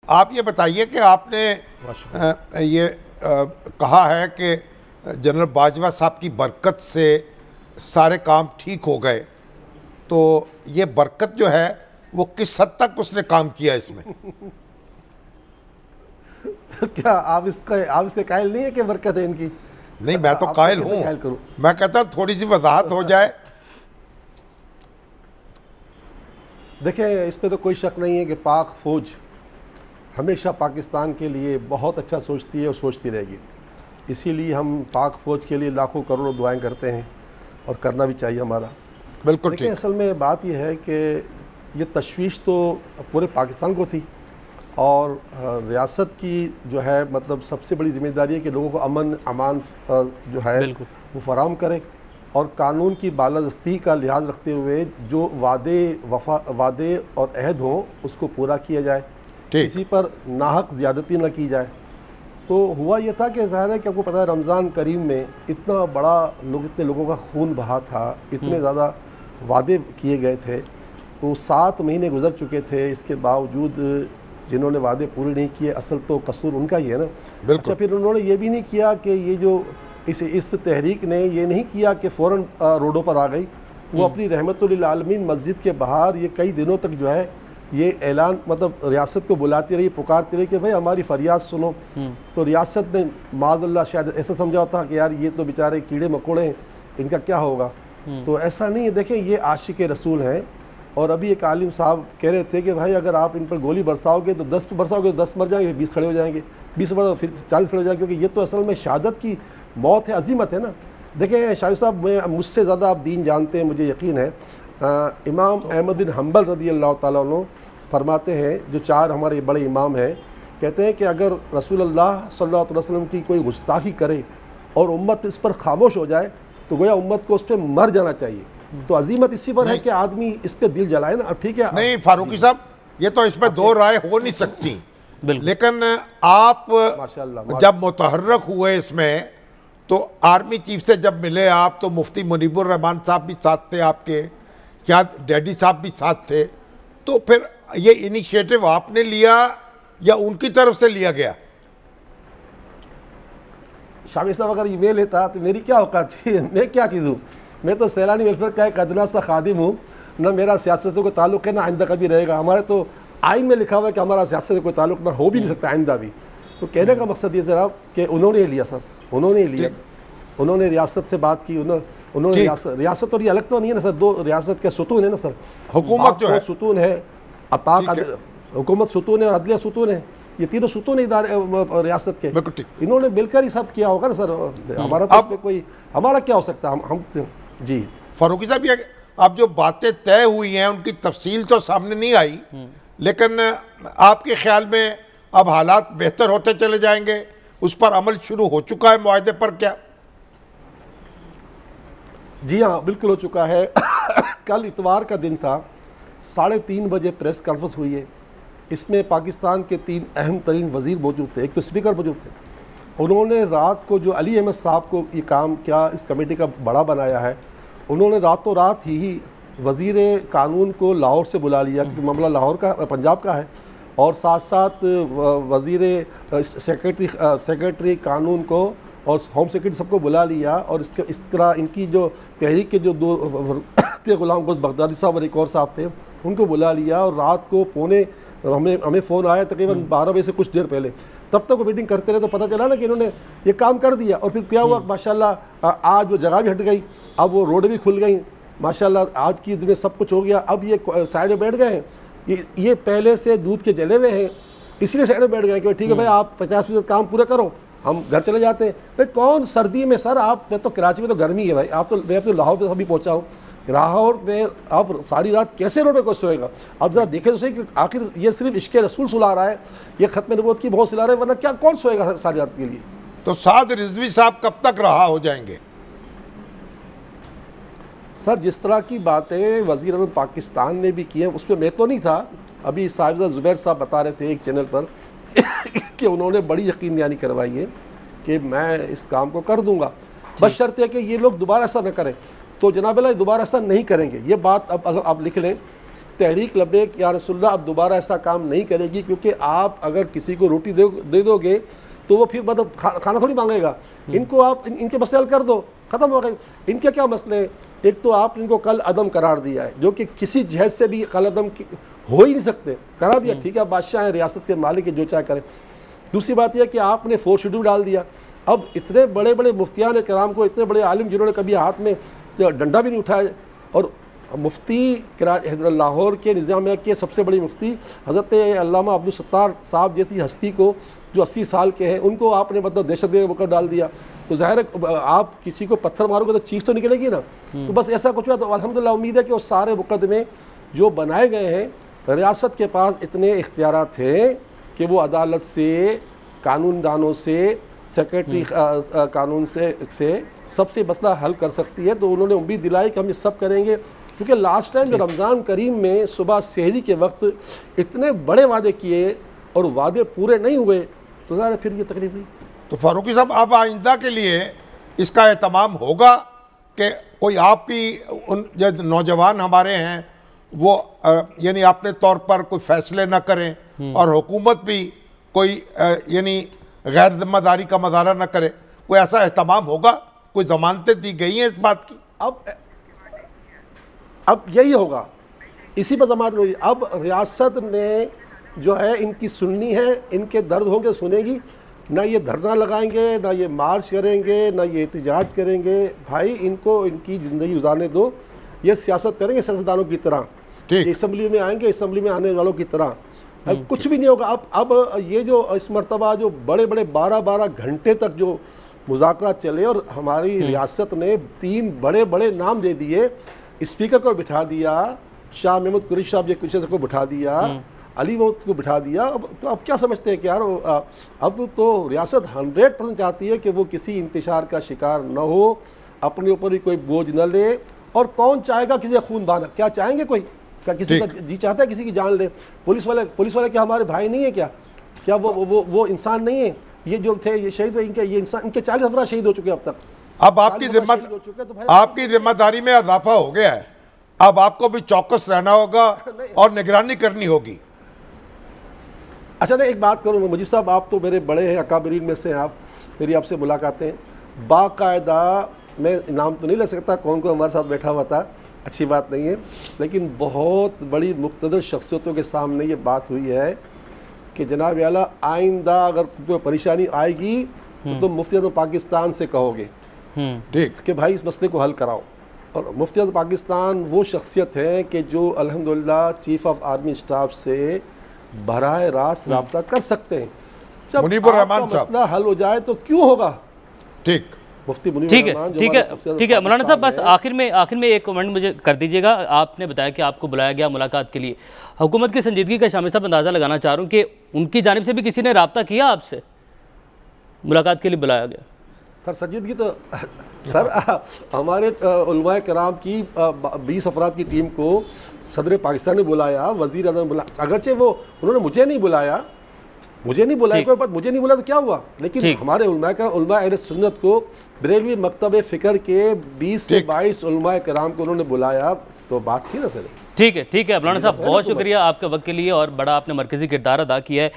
आप ये बताइए कि आपने ये कहा है कि जनरल बाजवा साहब की बरकत से सारे काम ठीक हो गए, तो ये बरकत जो है वो किस हद तक उसने काम किया इसमें? क्या आप इसके कायल नहीं है कि बरकत है इनकी? नहीं, मैं तो कायल हूँ। मैं कहता हूँ थोड़ी सी वजाहत हो जाए। देखिए, इस पे तो कोई शक नहीं है कि पाक फ़ौज हमेशा पाकिस्तान के लिए बहुत अच्छा सोचती है और सोचती रहेगी। इसीलिए हम पाक फ़ौज के लिए लाखों करोड़ों दुआएं करते हैं और करना भी चाहिए हमारा। बिल्कुल। देखिए, असल में बात यह है कि ये तशवीश तो पूरे पाकिस्तान को थी और रियासत की जो है मतलब सबसे बड़ी जिम्मेदारी है कि लोगों को अमन अमान जो है वो फराहम करें और कानून की बालादस्ती का लिहाज रखते हुए जो वादे और अहद हों उसको पूरा किया जाए, किसी पर नाहक ज़्यादती न की जाए। तो हुआ ये था कि ज़ाहिर है कि आपको पता है रमज़ान करीम में इतना बड़ा इतने लोगों का खून बहा था, इतने ज़्यादा वादे किए गए थे, तो 7 महीने गुजर चुके थे। इसके बावजूद जिन्होंने वादे पूरे नहीं किए, असल तो कसूर उनका ही है ना। अच्छा, फिर उन्होंने ये भी नहीं किया कि ये जो इस तहरीक ने ये नहीं किया कि फ़ौरन रोडों पर आ गई। वो अपनी रहमतुल आलमीन मस्जिद के बाहर ये कई दिनों तक जो है ये ऐलान मतलब रियासत को बुलाती रही, पुकारती रही कि भाई हमारी फरियाद सुनो। तो रियासत ने माज़अल्लाह शायद ऐसा समझा होता कि यार ये तो बेचारे कीड़े मकोड़े हैं, इनका क्या होगा। तो ऐसा नहीं है। देखें, ये आशिक रसूल हैं और अभी एक आलिम साहब कह रहे थे कि भाई अगर आप इन पर गोली बरसाओगे तो 10 पर बरसाओगे तो 10 मर जाएंगे, 20 खड़े हो जाएंगे, 20 पर फिर 40 खड़े हो जाएंगे, क्योंकि ये तो असल में शहादत की मौत है, अजीमत है ना। देखें शाहिद साहब, मुझसे ज़्यादा आप दीन जानते हैं, मुझे यकीन है। इमाम अहमद बिन हम्बल रज़ी अल्लाह ताला अन्हु फरमाते हैं, जो 4 हमारे बड़े इमाम हैं, कहते हैं कि अगर रसूलुल्लाह सल्लल्लाहु अलैहि वसल्लम की कोई गुस्ताखी करे और उम्मत इस पर खामोश हो जाए तो गोया उम्मत को उस पर मर जाना चाहिए। तो अजीमत इसी पर है कि आदमी इस पर दिल जलाए ना। अब ठीक है, नहीं फारूकी साहब, ये तो इसमें दो राय हो नहीं सकती, लेकिन आप माशाअल्लाह जब मुतहर्रक हुए इसमें तो आर्मी चीफ से जब मिले आप, तो मुफ्ती मुनीबुर रहमान साहब भी साथ थे आपके, क्या डैडी साहब भी साथ थे, तो फिर ये इनिशिएटिव आपने लिया या उनकी तरफ से लिया गया? शामिर साहब, अगर ईमेल लेता तो मेरी क्या औकात थी, मैं क्या चीज़ हूँ। मैं तो सैलानी वेलफेयर का एक अदना सा खादिम हूँ, ना मेरा सियासत से कोई ताल्लुक़ है ना आइंदा कभी रहेगा। हमारे तो आइन में लिखा हुआ है कि हमारा सियासत से कोई ताल्लुक़ ना हो भी नहीं सकता आइंदा भी। तो कहने का मकसद ये ज़रा कि उन्होंने लिया सर, उन्होंने लिया, उन्होंने रियासत से बात की, उन्होंने रियासत और ये अलग तो नहीं है ना सर, 2 रियासत के सुतून है ना सर। हुकूमत जो है सुतून है, हुकूमत सुतून है और अदलिया सुतून है, ये तीनों सुतून इदारे रियासत के, इन्होंने मिलकर ही सब किया होगा ना सर। हमारा तो इसमें कोई हमारा क्या हो सकता है। हम जी फारूकी साहब, ये अब जो बातें तय हुई हैं उनकी तफसील तो सामने नहीं आई, लेकिन आपके ख्याल में अब हालात बेहतर होते चले जाएंगे, उस पर अमल शुरू हो चुका है मुआहदे पर क्या? जी हाँ, बिल्कुल हो चुका है। कल इतवार का दिन था, 3:30 बजे प्रेस कॉन्फ्रेंस हुई है। इसमें पाकिस्तान के 3 अहम तरीन वज़ीर मौजूद थे, एक तो स्पीकर मौजूद थे। उन्होंने रात को जो अली अहमद साहब को ये काम क्या इस कमेटी का बड़ा बनाया है, उन्होंने रातों रात ही वज़ीर कानून को लाहौर से बुला लिया, क्योंकि मामला लाहौर का पंजाब का है, और साथ साथ वज़ीर सेक्रेटरी कानून को और होम सेक्रेटरी सबको बुला लिया। और इस तरह इनकी जो तहरीक के जो 2 गुलाम गोश्त बगदादी साहब और एक और साहब थे, उनको बुला लिया। और रात को हमें फ़ोन आया तकरीबन 12 बजे से कुछ देर पहले, तब तक वो मीटिंग करते रहे, तो पता चला ना कि इन्होंने ये काम कर दिया। और फिर क्या हुआ, माशाल्लाह आज वो जगह भी हट गई, अब वो रोड भी खुल गई, माशाल्लाह आज की दिन में सब कुछ हो गया। अब ये साइड में बैठ गए हैं, ये पहले से दूध के जले हुए हैं, इसलिए साइड में बैठ गए कि ठीक है भाई आप 50% काम पूरा करो, हम घर चले जाते हैं। भाई कौन सर्दी में सर, मैं तो कराची में तो गर्मी है भाई, मैं तो लाहौर पे अभी पहुँचा हूँ, लाहौर में आप सारी रात कैसे रोड पे कोई सोएगा। अब ज़रा देखें तो सही कि आखिर ये सिर्फ इश्क़ रसूल सुला रहा है, ये ख़त्म नबूवत की बहुत सिला रहा है, वरना क्या कौन सोएगा सारी रात के लिए। तो साद रिजवी साहब कब तक रहा हो जाएंगे? सर जिस तरह की बातें वज़ीर आज़म पाकिस्तान ने भी की हैं, उसमें मैं तो नहीं था, अभी साहिबजादा ज़ुबैर साहब बता रहे थे एक चैनल पर कि उन्होंने बड़ी यकीन दहानी करवाई है कि मैं इस काम को कर दूंगा, बस शर्त है कि ये लोग दोबारा ऐसा न करें। तो जनाब अल्लाह दोबारा ऐसा नहीं करेंगे, ये बात अब लिख लें तहरीक लब्बैक या रसूलुल्लाह अब दोबारा ऐसा काम नहीं करेगी, क्योंकि आप अगर किसी को रोटी दे दोगे तो वो फिर मतलब खाना थोड़ी मांगेगा। इनको आप इनके मसले हल कर दो, ख़त्म हो गए। इनके क्या मसले हैं? एक तो आप इनको कल अदम करार दिया है, जो कि किसी जहद से भी कल अदम हो ही नहीं सकते, करा दिया। ठीक है, बादशाह हैं, रियासत के मालिक है, जो चाहे करें। दूसरी बात यह कि आपने 4 शेड्यूल डाल दिया। अब इतने बड़े बड़े मुफ्तियान कराम को, इतने बड़े आलिम जिन्होंने कभी हाथ में डंडा भी नहीं उठाया, और मुफ्ती लाहौर के निज़ामिया के सबसे बड़ी मुफ्ती हज़रत अल्लामा अब्दुल सत्तार साहब जैसी हस्ती को, जो 80 साल के हैं, उनको आपने मतलब दहशतगर्द मुकदमा डाल दिया। तो ज़ाहिर है आप किसी को पत्थर मारोगे तो चीज़ तो निकलेगी ना। तो बस ऐसा कुछ हुआ। तो अल्हम्दुलिल्लाह उम्मीद है कि वो सारे मुकदमे जो बनाए गए हैं, रियासत के पास इतने इख्तियारात हैं कि वो अदालत से, कानूनदानों से, सेक्रेटरी कानून से सबसे मसला हल कर सकती है। तो उन्होंने उम्मीद दिलाई कि हम ये सब करेंगे, क्योंकि लास्ट टाइम जो रमज़ान करीम में सुबह सहरी के वक्त इतने बड़े वादे किए और वादे पूरे नहीं हुए, तो ज़रा फिर ये तकलीफ हुई। तो फारूकी साहब, अब आइंदा के लिए इसका एहतमाम होगा कि कोई आपकी उन जो नौजवान हमारे हैं वो यानी अपने तौर पर कोई फैसले ना करें और हुकूमत भी कोई यानी गैर जिम्मेदारी का मजारा न करे, कोई ऐसा एहतमाम होगा? कोई जमानतें दी गई हैं इस बात की? अब यही होगा, इसी पर जमानत हुई। अब रियासत ने जो है इनकी सुननी है, इनके दर्द होंगे सुनेगी। ना ये धरना लगाएंगे, ना ये मार्च करेंगे, ना ये एहतजाज करेंगे। भाई इनको इनकी ज़िंदगी गुजारने दो, ये सियासत करेंगे सियासतदानों की तरह, असम्बली में आएंगे असम्बली में आने वालों की तरह। अब कुछ भी नहीं होगा। अब ये जो इस मरतबा जो बड़े बड़े 12-12 घंटे तक जो मुज़ाकरा चले, और हमारी रियासत ने 3 बड़े बड़े नाम दे दिए, स्पीकर को बिठा दिया, शाह महमूद कुरैशी साहब कुछ को बिठा दिया, अली महमूद को बिठा दिया। अब क्या समझते हैं कि यार अब तो रियासत 100% चाहती है कि वो किसी इंतशार का शिकार न हो, अपने ऊपर ही कोई बोझ न ले। और कौन चाहेगा किसी का खून बहाना? क्या चाहेंगे? कोई क्या किसी का जी चाहता है किसी की जान ले? पुलिस वाले क्या हमारे भाई नहीं है क्या? क्या वो इंसान नहीं है? ये जो थे ये शहीद हुए, ये इंसान, इनके 40 अफराद शहीद हो चुके अब तक। अब आपकी जिम्मेदारी में इजाफा हो गया है, अब आपको भी चौकस रहना होगा और निगरानी करनी होगी। अच्छा, मैं एक बात करूँ मुजीब साहब, आप तो मेरे बड़े हैं, अकाबरीन में से आप, मेरी आपसे मुलाकातें बाकायदा, मैं नाम तो नहीं ले सकता कौन कौन हमारे साथ बैठा हुआ था, अच्छी बात नहीं है, लेकिन बहुत बड़ी मुक़्तदर शख्सियतों के सामने ये बात हुई है कि जनाब आला आइंदा अगर कोई परेशानी आएगी तो तुम मुफ्ती आज़म पाकिस्तान से कहोगे, ठीक, कि भाई इस मसले को हल कराओ। और मुफ्ती आज़म पाकिस्तान वो शख्सियत है कि जो अल्हम्दुलिल्लाह चीफ ऑफ आर्मी स्टाफ से बराह रास्त रब्ता कर सकते हैं। जब मुनीबुर रहमान मसला हल हो जाए तो क्यों होगा? ठीक, मुफ्ती ठीक है मौलाना साहब, बस आखिर में एक कमेंट मुझे कर दीजिएगा। आपने बताया कि आपको बुलाया गया मुलाकात के लिए, हुकूमत की संजीदगी का शामिल साहब अंदाज़ा लगाना चाह रहा हूँ कि उनकी जानिब से भी किसी ने रब्ता किया आपसे? मुलाकात के लिए बुलाया गया? सर संजीदगी तो सर हमारे उलमाए कराम की 20 अफराद की टीम को सदर पाकिस्तान ने बुलाया, वज़ीर आज़म बुलाया, अगरचे वो उन्होंने मुझे नहीं बुलाया, कोई बात, मुझे नहीं बुला तो क्या हुआ, लेकिन हमारे उलमाए अहले सुन्नत को, बरेलवी मकतब फ़िक्र के 20 से 22 उलमाए कराम को उन्होंने बुलाया, तो बात थी ना सर। ठीक है मौलाना साहब, बहुत शुक्रिया आपके वक्त के लिए, और बड़ा आपने मरकज़ी किरदार अदा किया है।